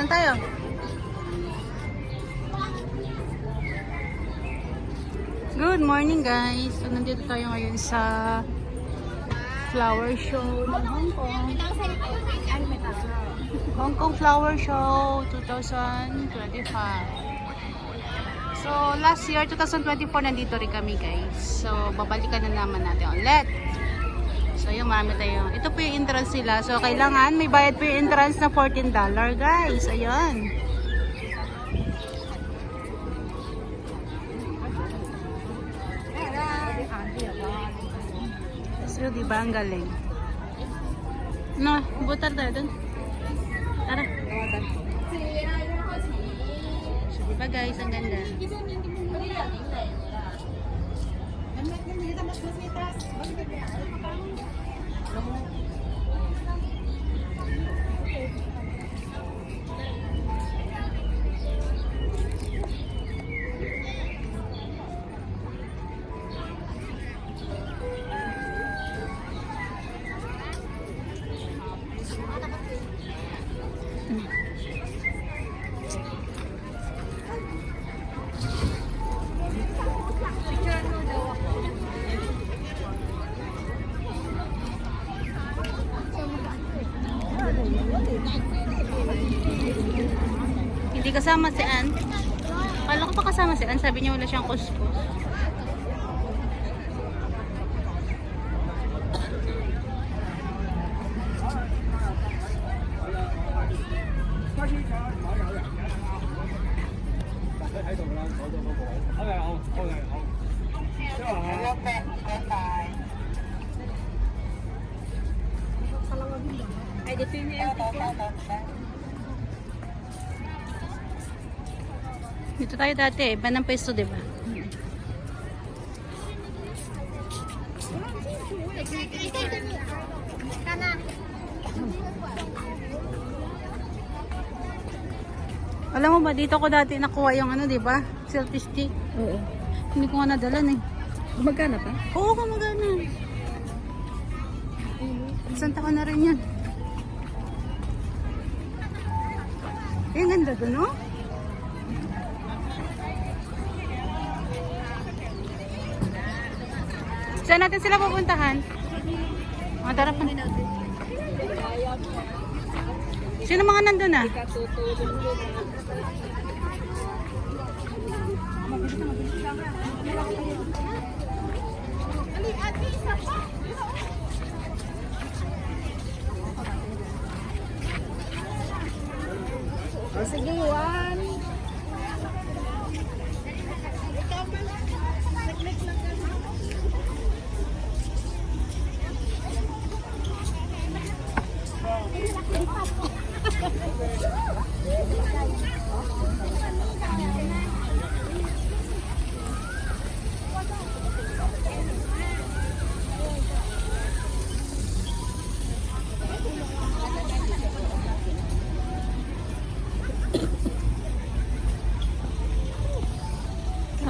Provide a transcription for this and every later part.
Saan tayo? Good morning guys. So nandito tayo ngayon sa flower show ng Hong Kong. Hong Kong Flower Show 2025. So last year 2024 nandito rin kami guys. So babalikan na naman natin ulit. So yung marami tayo. Ito po yung entrance nila. So kailangan may bayad po yung entrance na $14 guys. Ayun. So diba ang galing. No, butar tayo dun. Tara. So diba guys, ang ganda. Hindi kasama si Ann. Kala ko pa kasama si Ann. Sabi niya wala siyang kuskus. Ay, dito yung dito tayo dati, iba ng pwesto, diba? Alam mo ba, dito ko dati nakuha yung ano, diba? Selfie stick. Oo. Hindi ko nga nadalan eh. Gumagana pa? Oo, gumagana. Isang taon na rin yan. Eh, ganda doon, no? Saan natin sila pupuntahan? Mga tara pa. Sino mga nandun ah? O sige, Juan.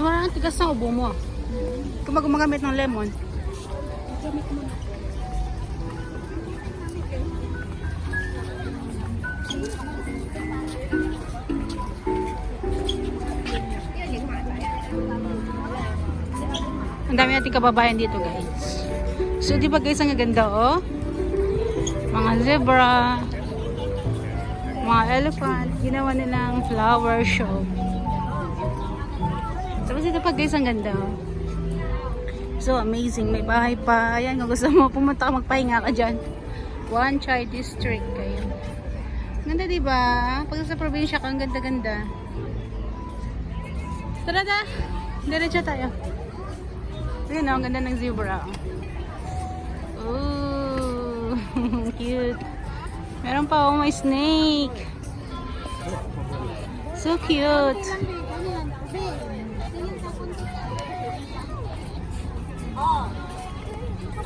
Ang tigas ng ubo mo. Kung gumagamit ng lemon. Ang dami nating kababayan dito guys. So di ba guys ang ganda oh? Mga zebra, mga elephant, ginawa nilang flower show. Tapos ito pa guys, ang ganda. So amazing, may bahay pa. Ayan, kung gusto mo pumunta ka, magpahinga ka dyan. Wan Chai District kayo. Ganda diba? Pag sa probinsya ka, ang ganda-ganda. Tara na, diretso tayo. Ayan o, ang ganda ng zebra. Oh, cute. Meron pa oh, may snake. So cute.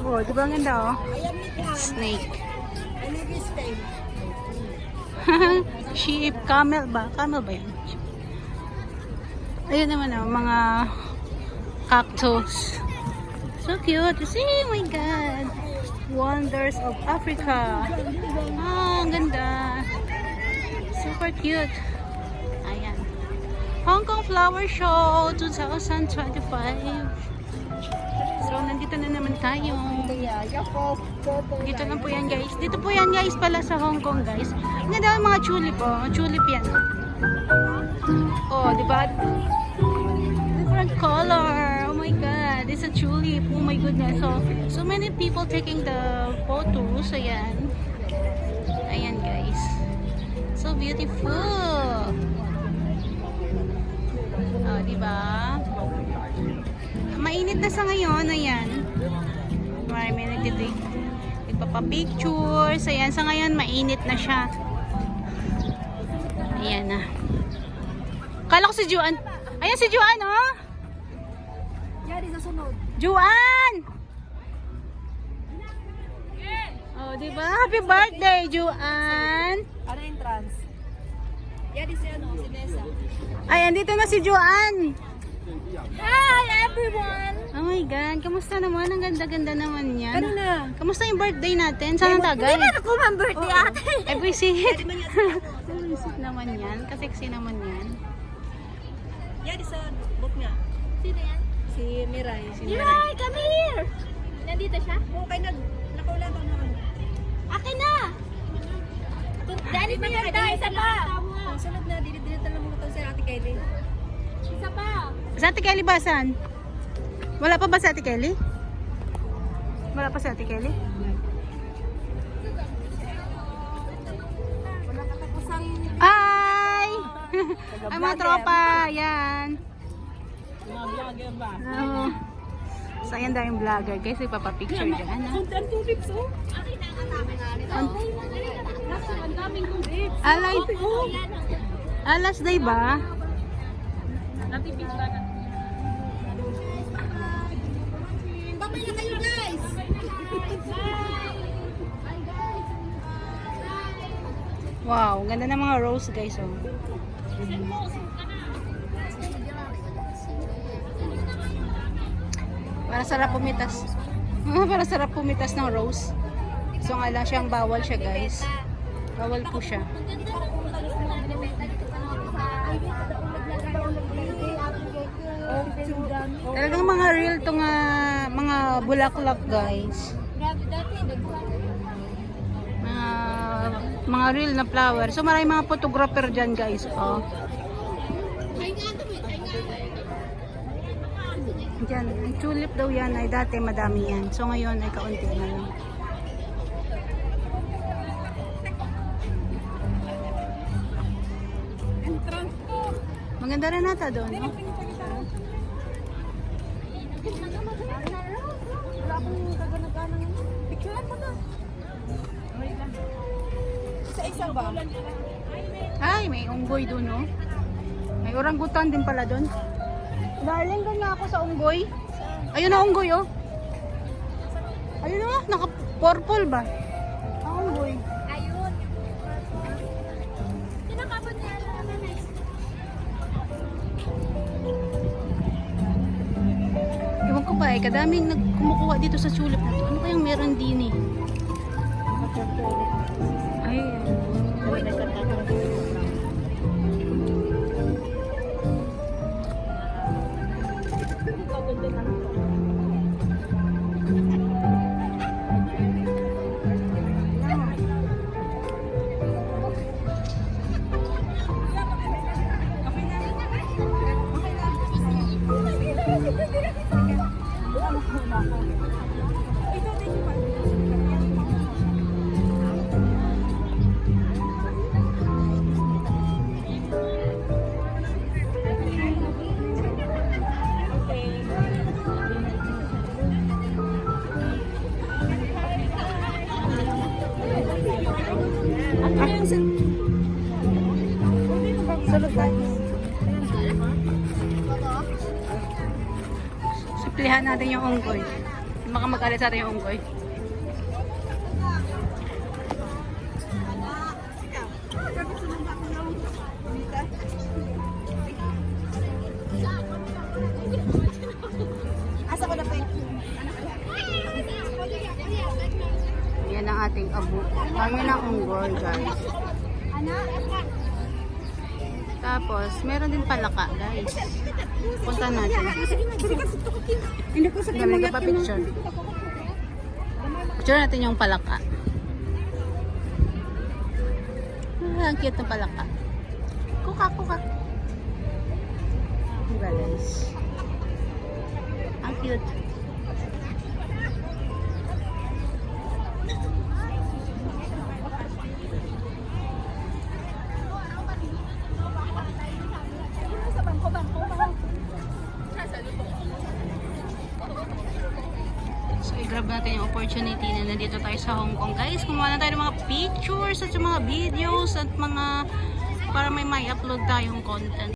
Oh, di ba ang ganda oh? Snake. Sheep, camel ba? Camel ba yan? Ayun naman oh, mga cactus. So cute. See, oh my God. Wonders of Africa. Ah, ang ganda. Super cute. Ayan. Hong Kong Flower Show 2025. So, nandito na naman tayo. Dito lang po yan, guys. Dito po yan, guys, pala sa Hong Kong, guys. Ang ganda yung mga tulip, oh. Tulip yan. Oh, di ba? Different color. Oh my God. It's a tulip. Oh my goodness. So many people taking the photos. Ayan. Ayan, guys. So beautiful. Oh, di ba? Mainit na sa ngayon. Ayan. May nagpapapictures. Ayan. Sa ngayon, mainit na siya. Ayan na. Kala ko si Juan. Ayan si Juan, oh. Yari sa sunod. Juan! Oh, di ba? Happy birthday, Juan! Ano entrance? Yari si si Nessa. Ay, andito na si Juan. Hi everyone! Oh my God, kamusta naman? Ang ganda-ganda naman yan. Ano na? Kamusta yung birthday natin? Saan ang tagal? Hindi na ako man birthday ate. Eh, visit. Visit naman yan. Kaseksi naman yan. Yari sa book niya. Sino yan? Si Miray. Miray, come here! Nandito siya? Oo, kay nakaula ba naman? Akin na! Dali pa yan tayo, isa pa! Ang sunod na, dinit na lang mga tao sa Ate Kylie. Isa pa! Sa Ate Kelly ba, saan? Wala pa ba sa Ate Kelly? Wala pa sa Ate Kelly? Wala katapusang... Ay! Ay, mga tropa! Yan! Mga vlogger ba? Oo. So, ayan daw yung vlogger. Guys, ipapapicture dyan. Ano? Ang tulips, oh! Ang daming tulips! Alay! Alas day ba? Natipid ba na? Babay na kayo, guys! Wow, ganda ng mga rose, guys. Oh. Para sarap pumitas. Para sarap pumitas ng rose. So nga lang siyang bawal siya, guys. Bawal po siya. Talagang mga real to nga mga bulaklak, guys. Mga real na flower. So maraming mga photographer dyan, guys. Oh. Diyan, ang tulip daw yan ay dati madami yan. So ngayon ay kaunti na lang. Maganda rin nata doon, no? Wala akong kaganaganang picturean mo na. Sa isa ba? Ay, may unggoy doon, no? May orangutan din pala doon. Darling, doon na ako sa unggoy. Ayun na unggoy, oh. Ayun na, naka-purple ba? Ang unggoy. Ayun. Kinakabot niya lang na nice. Ewan ko ba, kadaming kumukuha dito sa tulip na to. Ano kayang meron din, eh? Ay, suplihan natin yung unggoy. Baka mag-alit sa atin yung unggoy. Asa ko na pa yun? Yan ang ating abo. Kami ng unggoy, guys. Tapos, meron din palaka, guys. Punta natin. Hindi ko sa Dami ka pa picture. Picture natin yung palaka. Ah, ang cute ng palaka. Kuka, kuka. Diba, guys? Ang cute. So, i-grab natin yung opportunity na nandito tayo sa Hong Kong. Guys, kumuha na tayo ng mga pictures at yung mga videos at mga para may upload tayong content.